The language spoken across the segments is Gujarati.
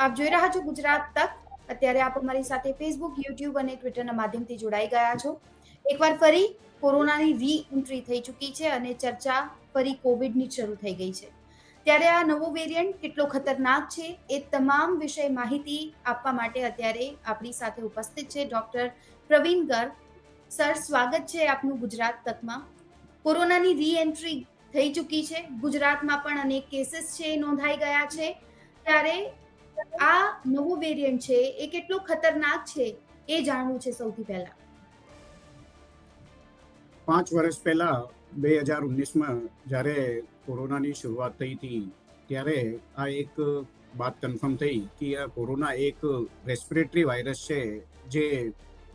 આપ જોઈ રહ્યા છો ગુજરાત તક. અત્યારે આપ અમારી સાથે ફેસબુક, યુટ્યુબ અને ટ્વિટરના માધ્યમથી જોડાઈ ગયા છો. એકવાર ફરી કોરોનાની રી-એન્ટ્રી થઈ ચૂકી છે અને ચર્ચા ફરી કોવિડની શરૂ થઈ ગઈ છે. ત્યારે આ નવો વેરિયન્ટ કેટલો ખતરનાક છે એ તમામ વિષય માહિતી આપવા માટે અત્યારે આપણી સાથે ઉપસ્થિત છે ડોક્ટર પ્રવીણ ગર્ગ. સર, સ્વાગત છે આપનું ગુજરાત તકમાં. કોરોનાની રી-એન્ટ્રી થઈ ચૂકી છે. ગુજરાતમાં પણ અનેક કેસીસ છે એ નોંધાઈ ગયા છે. ત્યારે આ નવો વેરિયન્ટ છે એ કેટલો ખતરનાક છે એ જાણવું છે સૌથી પહેલા. 5 વર્ષ પહેલા 2019માં જ્યારે કોરોનાની શરૂઆત થઈ હતી ત્યારે આ એક વાત કન્ફર્મ થઈ કે આ કોરોના એક રેસ્પિરેટરી વાયરસ છે જે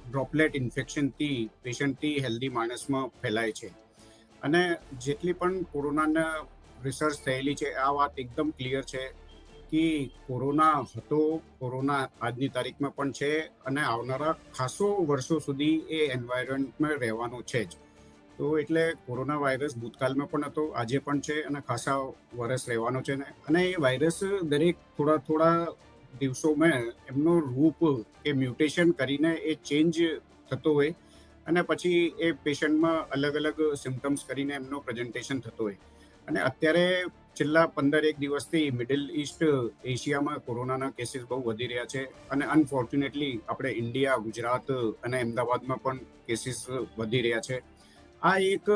ડ્રોપલેટ ઇન્ફેક્શનથી પેશન્ટથી હેલ્ધી માણસમાં ફેલાય છે. અને જેટલી પણ કોરોનાના રિસર્ચ થયેલી છે આ વાત એકદમ ક્લિયર છે કે કોરોના હતો, કોરોના આજની તારીખમાં પણ છે અને આવનારા ખાસો વર્ષો સુધી એ એન્વાયરમેન્ટમાં રહેવાનો છે જ. તો એટલે કોરોના વાયરસ ભૂતકાળમાં પણ હતો, આજે પણ છે અને ખાસા વર્ષ રહેવાનો છે. અને એ વાયરસ દરેક થોડા દિવસોમાં એમનો રૂપ એ મ્યુટેશન કરીને એ ચેન્જ થતો હોય અને પછી એ પેશન્ટમાં અલગ અલગ સિમ્ટમ્સ કરીને એમનો પ્રેઝન્ટેશન થતો હોય. અને અત્યારે છેલ્લા 15 દિવસથી મિડલ ઈસ્ટ એશિયામાં કોરોનાના કેસીસ બહુ વધી રહ્યા છે અને અનફોર્ચ્યુનેટલી આપણે ઇન્ડિયા, ગુજરાત અને અમદાવાદમાં પણ કેસીસ વધી રહ્યા છે. આ એક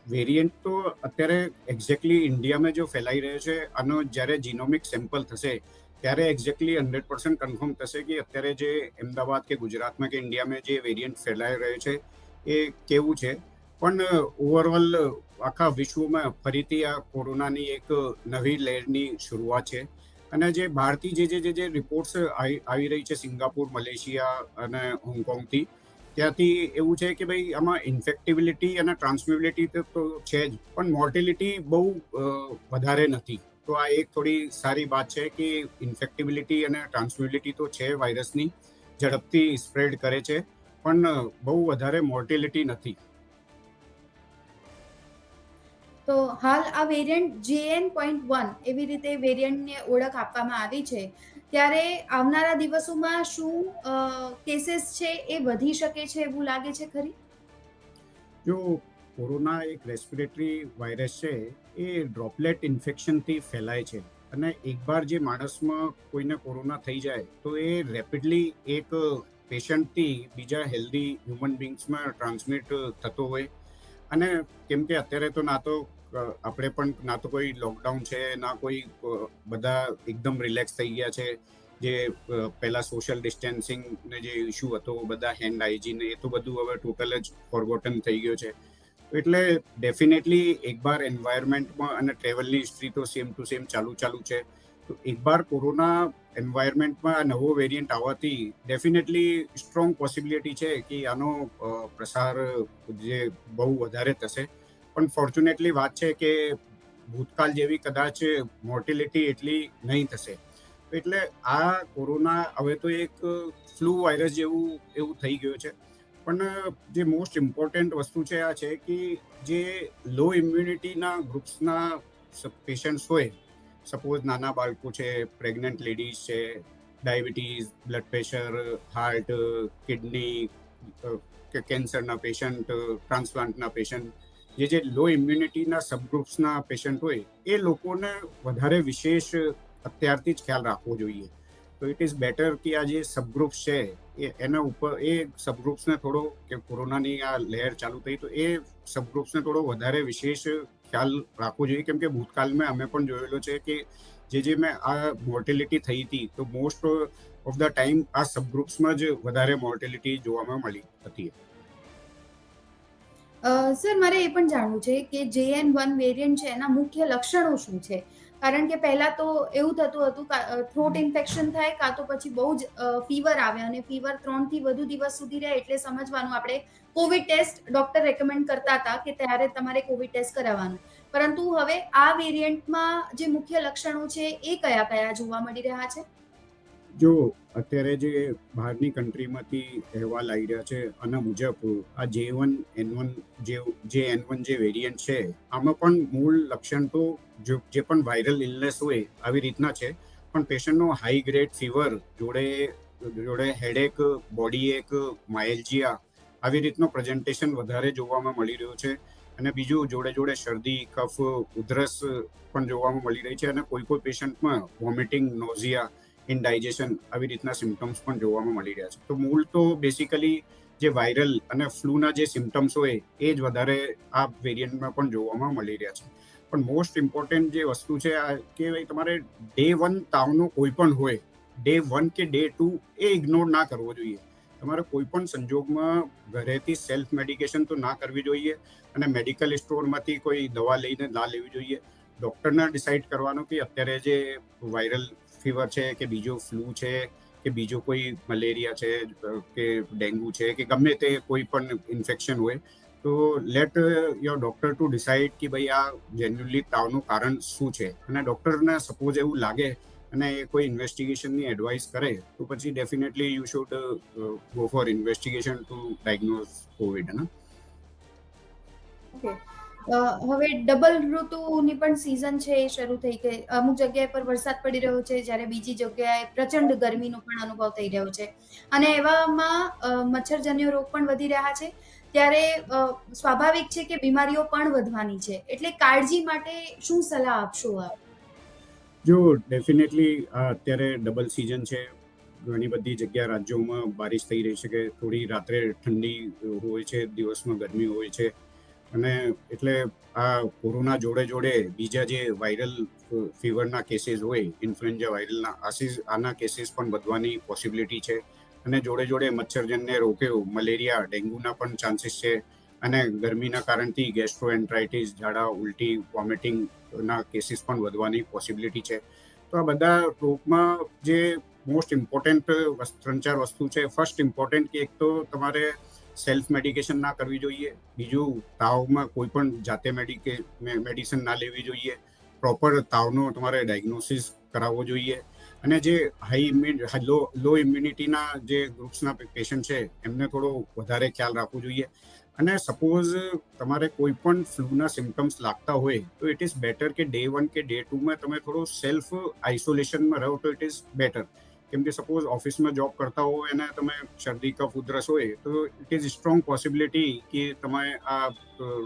વેરિયન્ટ તો અત્યારે એક્ઝેક્ટલી ઇન્ડિયામાં જો ફેલાઈ રહ્યો છે, આનો જ્યારે જીનોમિક સેમ્પલ થશે ત્યારે એક્ઝેક્ટલી 100% કન્ફર્મ થશે કે અત્યારે જે અમદાવાદ કે ગુજરાતમાં કે ઇન્ડિયામાં જે વેરિયન્ટ ફેલાઈ રહ્યો છે એ કેવું છે. પણ ઓવરઓલ આખા વિશ્વમાં ફરીથી આ કોરોનાની એક નવી લહેરની શરૂઆત છે. અને જે બહારથી જે રિપોર્ટ્સ આવી રહી છે સિંગાપુર, મલેશિયા અને હોંગકોંગથી, ત્યાંથી એવું છે કે ભાઈ આમાં ઇન્ફેક્ટિબિલિટી અને ટ્રાન્સમિબિલિટી તો છે જ, પણ મોર્ટિલિટી બહુ વધારે નથી. તો આ એક થોડી સારી વાત છે કે ઇન્ફેક્ટિબિલિટી અને ટ્રાન્સમિબિલિટી તો છે વાયરસની, ઝડપથી સ્પ્રેડ કરે છે, પણ બહુ વધારે મોર્ટિલિટી નથી. તો હાલ આ વેરિયન્ટ JN.1 એવી રીતે વેરિયન્ટને ઓળખ આપવામાં આવી છે. ત્યારે આવનારા દિવસોમાં શું કેસીસ છે એ વધી શકે છે એવું લાગે છે ખરી? જો કોરોના એક રેસ્પિરેટરી વાયરસ છે, એ ડ્રોપલેટ ઇન્ફેક્શનથી ફેલાય છે. અને એકવાર જે માણસમાં કોઈને કોરોના થઈ જાય તો એ રેપિડલી એક પેશન્ટથી બીજા હેલ્ધી હ્યુમન બીંગ્સમાં ટ્રાન્સમિટ થતો હોય. અને કેમ કે અત્યારે તો આપણે પણ ના તો કોઈ લોકડાઉન છે, ના કોઈ બધા એકદમ રિલેક્સ થઈ ગયા છે. જે પહેલા સોશિયલ ડિસ્ટન્સિંગ ને જે ઇસ્યુ હતો, બધા હેન્ડ હાઇજીન, એ તો બધું હવે ટોટલ જ ફોરગોટન થઈ ગયો છે. એટલે ડેફિનેટલી એકવાર એન્વાયરમેન્ટમાં અને ટ્રેવલની હિસ્ટ્રી તો સેમ ટુ સેમ ચાલુ છે. તો એકવાર કોરોના એન્વાયરમેન્ટમાં નવો વેરિયન્ટ આવવાથી ડેફિનેટલી સ્ટ્રોંગ પોસિબિલિટી છે કે આનો પ્રસાર જે બહુ વધારે થશે. પણ ફોર્ચ્યુનેટલી વાત છે કે ભૂતકાળ જેવી કદાચ મોર્ટિલિટી એટલી નહીં થશે. એટલે આ કોરોના હવે તો એક ફ્લૂ વાયરસ જેવું એવું થઈ ગયું છે. પણ જે મોસ્ટ ઇમ્પોર્ટન્ટ વસ્તુ છે આ છે કે જે લો ઇમ્યુનિટીના ગ્રુપ્સના પેશન્ટ્સ હોય, સપોઝ નાના બાળકો છે, પ્રેગ્નન્ટ લેડીઝ છે, diabetes, blood pressure, heart, kidney, કેન્સરના પેશન્ટ, ટ્રાન્સપ્લાન્ટના પેશન્ટ, જે લો ઇમ્યુનિટીના સબગ્રુપ્સના પેશન્ટ હોય, એ લોકોને વધારે વિશેષ અત્યારથી જ ખ્યાલ રાખવો જોઈએ. તો ઇટ ઇઝ બેટર કે આ જે સબગ્રુપ્સ છે એના ઉપર એ સબગ્રુપ્સને થોડો, કે કોરોનાની આ લહેર ચાલુ થઈ તો એ સબગ્રુપ્સને થોડો વધારે વિશેષ ખ્યાલ રાખવો જોઈએ. કેમ કે ભૂતકાળમાં અમે પણ જોયેલો છે કે જે મેં આ મોર્ટિલિટી થઈ હતી તો મોસ્ટ ઓફ ધ ટાઈમ આ સબગ્રુપ્સમાં જ વધારે મોર્ટિલિટી જોવામાં મળી હતી. સર, મારે એ પણ જાણવું છે કે JN.1 વેરિયન્ટ છે એના મુખ્ય લક્ષણો શું છે? કારણ કે પહેલા તો એવું થતું હતું થ્રોટ ઇન્ફેક્શન થાય, કાં તો પછી બહુ જ ફીવર આવે અને ફીવર 3 થી વધુ દિવસ સુધી રહે એટલે સમજવાનું આપણે કોવિડ ટેસ્ટ ડોક્ટર રેકમેન્ડ કરતા હતા કે ત્યારે તમારે કોવિડ ટેસ્ટ કરાવવાનું. પરંતુ હવે આ વેરિયન્ટમાં જે મુખ્ય લક્ષણો છે એ કયા જોવા મળી રહ્યા છે? જો અત્યારે જે બહારની કન્ટ્રીમાંથી અહેવાલ આવી રહ્યા છે આના મુજબ આ J1N1 જે N1 જે વેરિયન્ટ છે, આમાં પણ મૂળ લક્ષણ તો જે પણ વાયરલ ઇલનેસ હોય આવી રીતના છે. પણ પેશન્ટનો હાઈ ગ્રેડ ફીવર જોડે હેડેક, બોડી એક, માયલ્જિયા આવી રીતનું પ્રેઝન્ટેશન વધારે જોવામાં મળી રહ્યું છે. અને બીજું જોડે શરદી, કફ, ઉધરસ પણ જોવામાં મળી રહી છે. અને કોઈ પેશન્ટમાં વોમિટિંગ, નોઝિયા, ઇનડાઇજેશન આવી રીતના સિમ્ટમ્સ પણ જોવામાં મળી રહ્યા છે. તો મૂળ તો બેસિકલી જે વાયરલ અને ફ્લૂના જે સિમ્ટમ્સ હોય એ જ વધારે આ વેરિયન્ટમાં પણ જોવામાં મળી રહ્યા છે. પણ મોસ્ટ ઇમ્પોર્ટન્ટ જે વસ્તુ છે આ કે ભાઈ તમારે ડે 1 તાવનો કોઈ પણ હોય, ડે 1 કે ડે 2 એ ઇગ્નોર ના કરવો જોઈએ. તમારે કોઈ પણ સંજોગમાં ઘરેથી સેલ્ફ મેડિકેશન તો ના કરવી જોઈએ અને મેડિકલ સ્ટોરમાંથી કોઈ દવા લઈને ના લેવી જોઈએ. ડૉક્ટરના ડિસાઇડ કરવાનું કે અત્યારે જે વાયરલ ફીવર છે કે બીજો ફ્લૂ છે કે બીજો કોઈ મલેરિયા છે કે ડેન્ગ્યુ છે કે ગમે તે કોઈ પણ ઇન્ફેક્શન હોય તો late your doctor two decide કે ભાઈ આ જેન્યુઅલી તાવનું કારણ શું છે. અને ડૉક્ટરને સપોઝ એવું લાગે અને એ કોઈ ઇન્વેસ્ટિગેશનની એડવાઇસ કરે તો પછી definitely you should go for investigation to diagnose Covid. Okay. હવે ડબલ ઋતુની પણ સિઝન છે એ શરૂ થઈ ગઈ. અમુક જગ્યાએ પર વરસાદ પડી રહ્યો છે, જ્યારે બીજી જગ્યાએ પ્રચંડ ગરમીનો પણ અનુભવ થઈ રહ્યો છે. અને એવામાં મચ્છરજન્ય રોગ પણ વધી રહ્યા છે. ત્યારે સ્વાભાવિક છે કે બીમારીઓ પણ વધવાની છે. એટલે કાળજી માટે શું સલાહ આપશો આપ? જો ડેફિનેટલી અત્યારે ડબલ સિઝન છે. ઘણી બધી જગ્યા રાજ્યોમાં બારિશ થઈ રહી છે કે થોડી રાત્રે ઠંડી હોય છે, દિવસમાં ગરમી હોય છે. અને એટલે આ કોરોના જોડે બીજા જે વાયરલ ફીવરના કેસીસ હોય, ઇન્ફ્લુએન્ઝા વાયરલના આના કેસીસ પણ વધવાની પોસિબિલિટી છે. અને જોડે મચ્છરજન્ય રોગો, મલેરિયા, ડેન્ગ્યુના પણ ચાન્સીસ છે. અને ગરમીના કારણથી ગેસ્ટ્રોએન્ટરાઇટિસ, ઝાડા, ઉલટી, વોમિટિંગના કેસીસ પણ વધવાની પોસિબિલિટી છે. તો આ બધા રોગમાં જે મોસ્ટ ઇમ્પોર્ટન્ટ 3-4 વસ્તુ છે. ફર્સ્ટ ઇમ્પોર્ટન્ટ કે એક તો તમારે સેલ્ફ મેડિકેશન ના કરવી જોઈએ. બીજું, તાવમાં કોઈ પણ જાતે મેડિસિન ના લેવી જોઈએ. પ્રોપર તાવનો તમારે ડાયગ્નોસિસ કરાવવો જોઈએ. અને જે લો ઇમ્યુનિટીના જે ગ્રુપ્સના પેશન્ટ છે એમને થોડો વધારે ખ્યાલ રાખવો જોઈએ. અને સપોઝ તમારે કોઈ પણ ફ્લૂના સિમ્ટમ્સ લાગતા હોય તો ઇટ ઇઝ બેટર કે ડે 1 કે ડે 2માં તમે થોડો સેલ્ફ આઇસોલેશનમાં રહો તો ઇટ ઇઝ બેટર. કેમ કે સપોઝ ઓફિસમાં જોબ કરતા હોય અને તમે શરદી, કફ, ઉધરસ હોય તો ઇટ ઇઝ સ્ટ્રોંગ પોસિબિલિટી કે તમે આ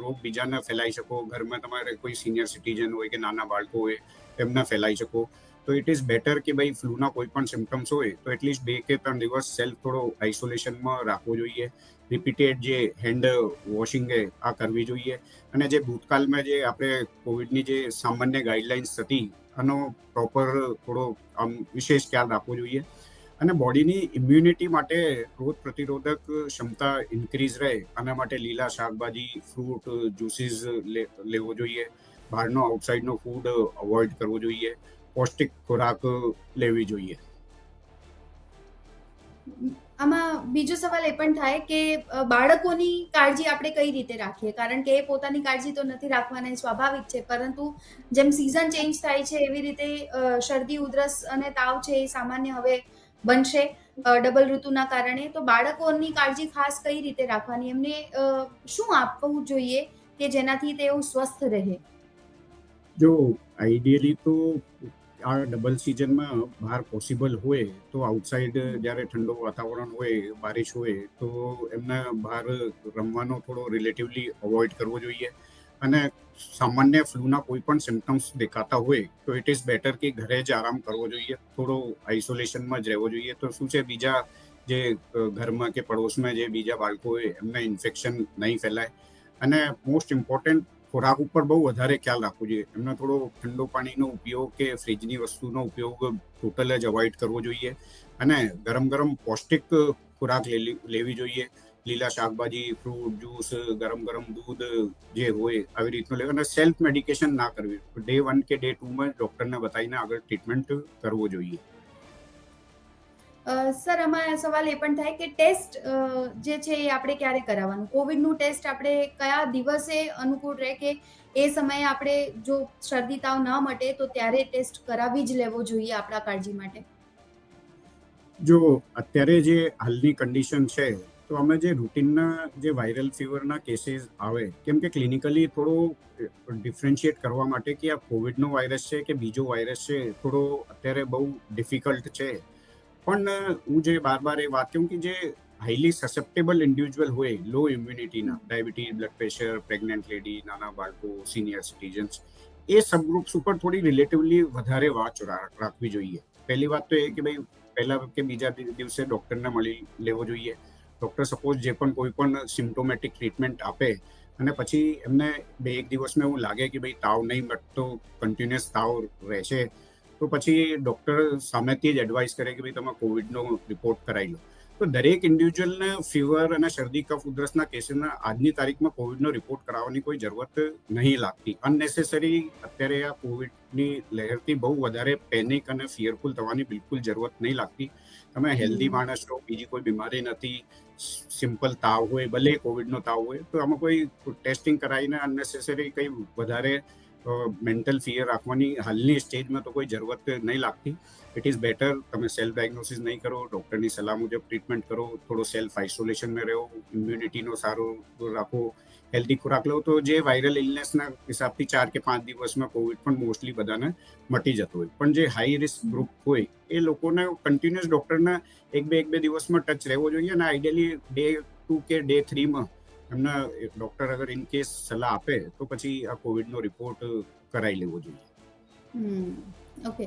રોગ બીજાને ફેલાઈ શકો. ઘરમાં તમારે કોઈ સિનિયર સિટીઝન હોય કે નાના બાળકો હોય એમને ફેલાઈ શકો. તો ઇટ ઇઝ બેટર કે ભાઈ ફ્લૂના કોઈ પણ સિમ્ટમ્સ હોય તો એટલીસ્ટ 2 કે 3 દિવસ સેલ્ફ થોડો આઇસોલેશનમાં રાખવો જોઈએ. રિપીટેડ જે હેન્ડ વોશિંગ આ કરવી જોઈએ. અને જે ભૂતકાળમાં જે આપણે કોવિડની જે સામાન્ય ગાઈડલાઇન્સ હતી આનો પ્રોપર થોડો વિશેષ ખ્યાલ રાખવો જોઈએ. અને બોડીની ઇમ્યુનિટી માટે રોગ પ્રતિરોધક ક્ષમતા ઇન્ક્રીઝ રહે આના માટે લીલા શાકભાજી, ફ્રૂટ, જ્યુસીસ લેવો જોઈએ. બહારનો આઉટસાઇડનો ફૂડ અવોઇડ કરવો જોઈએ. પૌષ્ટિક ખોરાક લેવી જોઈએ. આમાં બીજો સવાલ એ પણ થાય કે બાળકોની કાળજી આપણે કઈ રીતે રાખીએ? કારણ કે એ પોતાની કાળજી તો નથી રાખવાના, એ સ્વાભાવિક છે. પરંતુ જેમ સિઝન ચેન્જ થાય છે એવી રીતે શરદી, ઉધરસ અને તાવ છે એ સામાન્ય હવે બનશે ડબલ ઋતુના કારણે. તો બાળકોની કાળજી ખાસ કઈ રીતે રાખવાની? એમને શું આપવું જોઈએ કે જેનાથી તેઓ સ્વસ્થ રહે? જો આઈડિયલી તો આ ડબલ સિઝનમાં બહાર પોસિબલ હોય તો આઉટસાઇડ જ્યારે ઠંડુ વાતાવરણ હોય, બારિશ હોય તો એમને બહાર રમવાનો થોડો રિલેટિવલી અવોઇડ કરવો જોઈએ. અને સામાન્ય ફ્લૂના કોઈ પણ સિમ્ટમ્સ દેખાતા હોય તો ઇટ ઇઝ બેટર કે ઘરે જ આરામ કરવો જોઈએ. થોડો આઇસોલેશનમાં જ રહેવો જોઈએ. તો શું છે બીજા જે ઘરમાં કે પડોશમાં જે બીજા બાળકો હોય એમને ઇન્ફેક્શન નહીં ફેલાય. અને મોસ્ટ ઇમ્પોર્ટન્ટ, ખોરાક ઉપર બહુ વધારે ખ્યાલ રાખવો જોઈએ. એમને થોડો ઠંડુ પાણીનો ઉપયોગ કે ફ્રીજની વસ્તુનો ઉપયોગ ટોટલ જ અવોઇડ કરવો જોઈએ. અને ગરમ પૌષ્ટિક ખોરાક લેવી જોઈએ. લીલા શાકભાજી, ફ્રૂટ, જ્યુસ, ગરમ દૂધ જે હોય આવી રીતનું લેવું. અને સેલ્ફ મેડિકેશન ના કરવી. ડે 1 કે ડે 2માં ડૉક્ટરને બતાવીને આગળ ટ્રીટમેન્ટ કરવો જોઈએ. સર, આમાં સવાલ એ પણ થાય કે ટેસ્ટ જે છે એ આપણે ક્યારે કરાવવાનું? કોવિડનું ટેસ્ટ આપણે કયા દિવસે અનુકૂળ રહે કે એ સમયે આપણે જો શરદી તાવ ન મટે તો ત્યારે ટેસ્ટ કરાવી જ લેવો જોઈએ આપણા કાળજી માટે? જો અત્યારે જે હાલની કન્ડિશન છે તો અમે જે રૂટીનના જે વાયરલ ફીવરના કેસીસ આવે, કેમ કે ક્લિનિકલી થોડો ડિફરન્શિએટ કરવા માટે કે આ કોવિડનો વાયરસ છે કે બીજો વાયરસ છે, થોડો અત્યારે બહુ ડિફિકલ્ટ છે. પણ હું જે બાર એ વાત કહું કે જે હાઈલી સસેપ્ટેબલ ઇન્ડિવિજ્યુઅલ હોય, લો ઇમ્યુનિટીના, diabetes, blood pressure, pregnant lady, નાના બાળકો, સિનિયર સિટીઝન્સ, એ સબગ્રુપ્સ ઉપર થોડી રિલેટિવલી વધારે વાત રાખવી જોઈએ. પહેલી વાત તો એ કે ભાઈ પહેલા કે બીજા દિવસે ડૉક્ટરને મળી લેવો જોઈએ. ડૉક્ટર સપોઝ જે પણ કોઈ પણ સિમ્પ્ટોમેટિક ટ્રીટમેન્ટ આપે અને પછી એમને એક દિવસમાં એવું લાગે કે ભાઈ તાવ નહીં મટતો, કન્ટિન્યુઅસ તાવ રહે છે, તો પછી ડૉક્ટર સામેથી જ એડવાઇસ કરે કે ભાઈ તમે કોવિડનો રિપોર્ટ કરાવી લો. તો દરેક ઇન્ડિવિજ્યુઅલને ફીવર અને શરદી કફ ઉધરસના કેસના આજની તારીખમાં કોવિડનો રિપોર્ટ કરાવવાની કોઈ જરૂરત નહીં લાગતી. અનનેસેસરી અત્યારે આ કોવિડની લહેરથી બહુ વધારે પેનિક અને ફિયરફુલ થવાની બિલકુલ જરૂરત નહીં લાગતી. તમે હેલ્ધી માણસ છો, બીજી કોઈ બીમારી નથી, સિમ્પલ તાવ હોય, ભલે કોવિડનો તાવ હોય, તો આમાં કોઈ ટેસ્ટિંગ કરાવીને અનનેસેસરી કંઈ વધારે મેન્ટલ ફિયર રાખવાની હાલની સ્ટેજમાં તો કોઈ જરૂરત નહીં લાગતી. ઇટ ઇઝ બેટર તમે સેલ્ફ ડાયગ્નોસિસ નહીં કરો, ડૉક્ટરની સલાહ મુજબ ટ્રીટમેન્ટ કરો, થોડો સેલ્ફ આઇસોલેશનમાં રહો, ઇમ્યુનિટીનો સારો રાખો, હેલ્ધી ખોરાક લો, તો જે વાયરલ ઇલનેસના હિસાબથી 4 કે 5 દિવસમાં કોવિડ પણ મોસ્ટલી બધાને મટી જતો હોય. પણ જે હાઈ રિસ્ક ગ્રુપ હોય એ લોકોને કન્ટિન્યુઅસ ડૉક્ટરના એક બે દિવસમાં ટચ રહેવો જોઈએ, અને આઈડિયલી ડે 2 કે ડે 3માં એમના ડૉક્ટર અગર ઇન કેસ સલાહ આપે તો પછી આ કોવિડનો રિપોર્ટ કરાવી લેવો જોઈએ. ઓકે.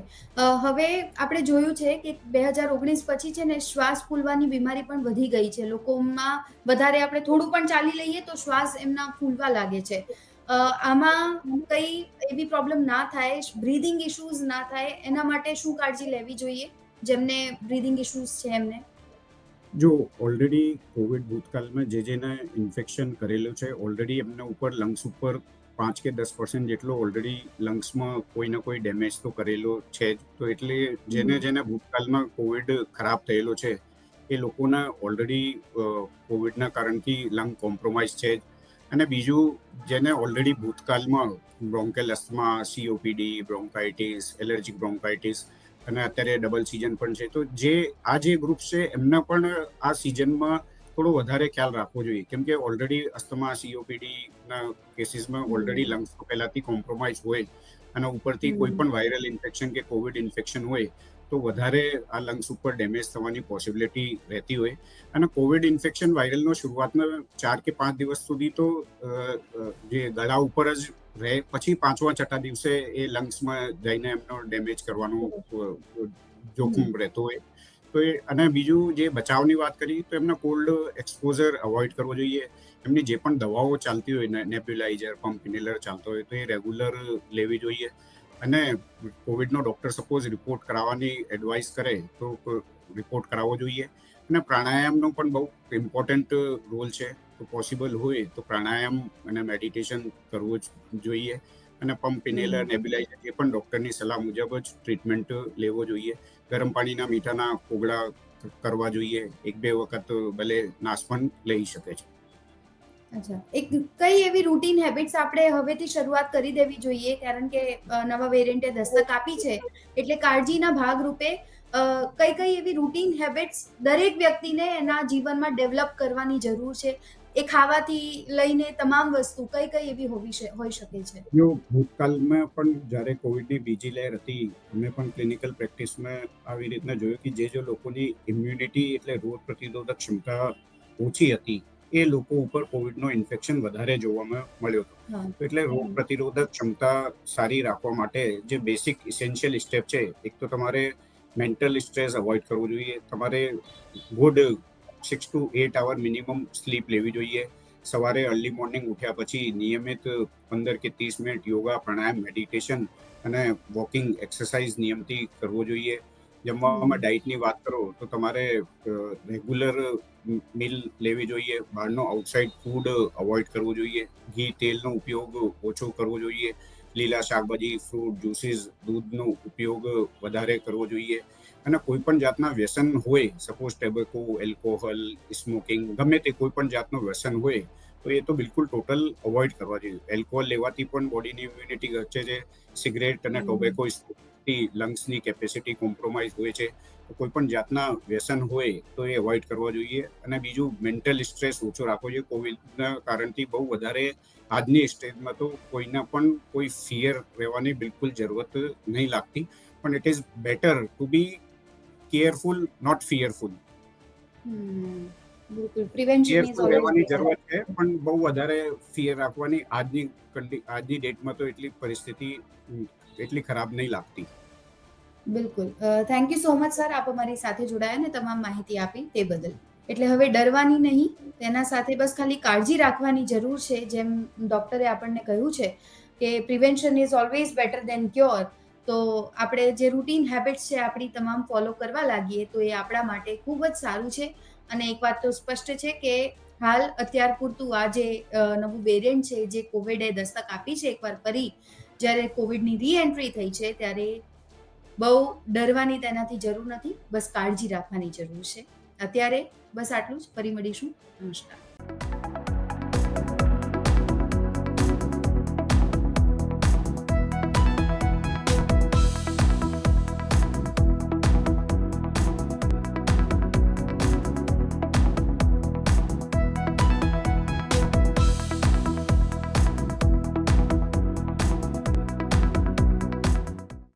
હવે આપણે જોયું છે કે 2019 પછી છે ને શ્વાસ ફૂલવાની બીમારી પણ વધી ગઈ છે. લોકોમાં વધારે આપણે થોડું પણ ચાલી લઈએ તો શ્વાસ એમના ફૂલવા લાગે છે. આમાં કઈ એવી પ્રોબ્લેમ ના થાય, બ્રીધિંગ ઇશ્યુઝ ના થાય, એના માટે શું કાળજી લેવી જોઈએ જેમને બ્રીધિંગ ઇશ્યુઝ છે એમને? જો ઓલરેડી કોવિડ ભૂતકાળમાં જેને ઇન્ફેક્શન કરેલું છે, ઓલરેડી એમના ઉપર લંગ્સ ઉપર 5 કે 10% જેટલો ઓલરેડી લંગ્સમાં કોઈ ના કોઈ ડેમેજ તો કરેલો છે જ. તો એટલે જેને ભૂતકાળમાં કોવિડ ખરાબ થયેલો છે એ લોકોના ઓલરેડી કોવિડના કારણથી લંગ કોમ્પ્રોમાઇઝ છે જ. અને બીજું, જેને ઓલરેડી ભૂતકાળમાં bronchial asthma, COPD, bronchitis, allergic bronchitis, અને અત્યારે ડબલ સિઝન પણ છે, તો આ જે ગ્રુપ છે એમને પણ આ સિઝનમાં થોડો વધારે ખ્યાલ રાખવો જોઈએ, કેમ કે ઓલરેડી અસ્થમા, COPDના કેસીસમાં ઓલરેડી લંગ્સ તો પહેલાથી કોમ્પ્રોમાઇઝ હોય, અને ઉપરથી કોઈ પણ વાયરલ ઇન્ફેક્શન કે કોવિડ ઇન્ફેક્શન હોય તો વધારે આ લંગ્સ ઉપર ડેમેજ થવાની પોસિબિલિટી રહેતી હોય. અને કોવિડ ઇન્ફેક્શન વાયરલનો શરૂઆતના 4 કે 5 દિવસ સુધી તો જે ગળા ઉપર જ રહે, પછી 5મા-6ઠા દિવસે એ લંગ્સમાં જઈને એમનો ડેમેજ કરવાનું જોખમ રહેતું હોય. તો અને બીજું જે બચાવની વાત કરી તો એમના કોલ્ડ એક્સપોઝર અવોઇડ કરવો જોઈએ. એમની જે પણ દવાઓ ચાલતી હોય, નેબ્યુલાઇઝર, પમ્પ ઇન્હેલર ચાલતો હોય, તો એ રેગ્યુલર લેવી જોઈએ. અને કોવિડનો ડૉક્ટર સપોઝ રિપોર્ટ કરાવવાની એડવાઇસ કરે તો રિપોર્ટ કરાવવો જોઈએ. અને પ્રાણાયામનો પણ બહુ ઇમ્પોર્ટન્ટ રોલ છે. તો પોસિબલ હોય તો પ્રાણાયામ અને મેડિટેશન કરવું જ જોઈએ. અને પમ્પ ઇન્હેલર, નેબ્યુલાઇઝર એ પણ ડૉક્ટરની સલાહ મુજબ જ ટ્રીટમેન્ટ લેવો જોઈએ. ગરમ પાણીના મીઠાના કોગળા કરવા જોઈએ. 1-2 વખત ભલે નાશ પણ લઈ શકે છે. અચ્છા. કઈ એવી રૂટીન હેબિટ્સ આપણે હવેથી શરૂઆત કરી દેવી જોઈએ, કારણ કે નવા વેરિયન્ટે દસ્તક આપી છે, એટલે કાળજીના ભાગરૂપે કઈ એવી રૂટીન હેબિટ્સ દરેક વ્યક્તિને એના જીવનમાં ડેવલપ કરવાની જરૂર છે? એ ખાવાથી લઈને તમામ વસ્તુ કઈ એવી હોઈ શકે છે? જો ભૂતકાળમાં પણ જ્યારે કોવિડની બીજી લહેર હતી, અમે પણ ક્લિનિકલ પ્રેક્ટિસમાં આવી રીતના જોયું કે જે લોકોની ઇમ્યુનિટી એટલે રોગ પ્રતિરોધક ક્ષમતા ઓછી હતી, એ લોકો ઉપર કોવિડનો ઇન્ફેક્શન વધારે જોવામાં મળ્યો હતો. તો એટલે રોગ પ્રતિરોધક ક્ષમતા સારી રાખવા માટે જે બેસિક ઇસેન્શિયલ સ્ટેપ છે, એક તો તમારે મેન્ટલ સ્ટ્રેસ અવોઇડ કરવું જોઈએ. તમારે good 6 to 8 hour minimum sleep લેવી જોઈએ. સવારે અર્લી મોર્નિંગ ઉઠ્યા પછી નિયમિત 15 કે 30 મિનિટ યોગા, પ્રાણાયામ, મેડિટેશન અને વોકિંગ એક્સરસાઇઝ નિયમથી કરવો જોઈએ. જમવામાં ડાયટની વાત કરો તો તમારે રેગ્યુલર મીલ લેવી જોઈએ. બહારનો આઉટસાઇડ ફૂડ અવોઇડ કરવું જોઈએ. ઘી, તેલનો ઉપયોગ ઓછો કરવો જોઈએ. લીલા શાકભાજી, ફ્રૂટ, જ્યુસીસ, દૂધનો ઉપયોગ વધારે કરવો જોઈએ. અને કોઈ પણ જાતના વ્યસન હોય, સપોઝ ટેબેકો, એલ્કોહોલ, સ્મોકિંગ, ગમે તે કોઈ પણ જાતનો વ્યસન હોય તો એ તો બિલકુલ ટોટલ અવોઇડ કરવા જોઈએ. એલ્કોહોલ લેવાથી પણ બોડીની ઇમ્યુનિટી ઘટે છે. સિગરેટ અને ટોબેકો લંગ્સની કેપેસિટી કોમ્પ્રોમાઇઝ હોય છે. તો કોઈ પણ જાતના વ્યસન હોય તો એ અવોઇડ કરવા જોઈએ. અને બીજું, મેન્ટલ સ્ટ્રેસ ઓછો રાખવો જોઈએ. કોવિડના કારણથી બહુ વધારે આજની સ્ટેજમાં તો કોઈના પણ કોઈ ફિયર રહેવાની બિલકુલ જરૂરત નહીં લાગતી. પણ it is better to be careful, not fearful. બિલકુલ, પ્રિવેન્શન ઇઝ કેરફુલ ઓલવેઝ રહેવાની બેટર. જરૂરત છે, પણ બહુ વધારે ફિયર રાખવાની આજની ડેટમાં તો એટલી પરિસ્થિતિ એટલી ખરાબ નહીં લાગતી. બિલકુલ. Thank you so much sir, આપ અમારી સાથે જોડાયા અને તમામ માહિતી આપી તે બદલ. એટલે હવે ડરવાની નહીં, તેના સાથે બસ ખાલી કાળજી રાખવાની જરૂર છે. જેમ ડોક્ટરે આપણને કહ્યું છે કે prevention is always better than cure. તો આપણે જે રૂટીન હેબિટ્સ છે આપણી તમામ ફોલો કરવા લાગીએ તો એ આપણા માટે ખૂબ જ સારું છે. અને એક વાત તો સ્પષ્ટ છે કે હાલ અત્યાર પૂરતું આ જે નવું વેરિયન્ટ છે, જે કોવિડે દસ્તક આપી છે એકવાર ફરી, જ્યારે કોવિડની રી એન્ટ્રી થઈ છે, ત્યારે બહુ ડરવાની તેનાથી જરૂર નથી. બસ કાળજી રાખવાની જરૂર છે. અત્યારે બસ આટલું જ. ફરી મળીશું. નમસ્કાર.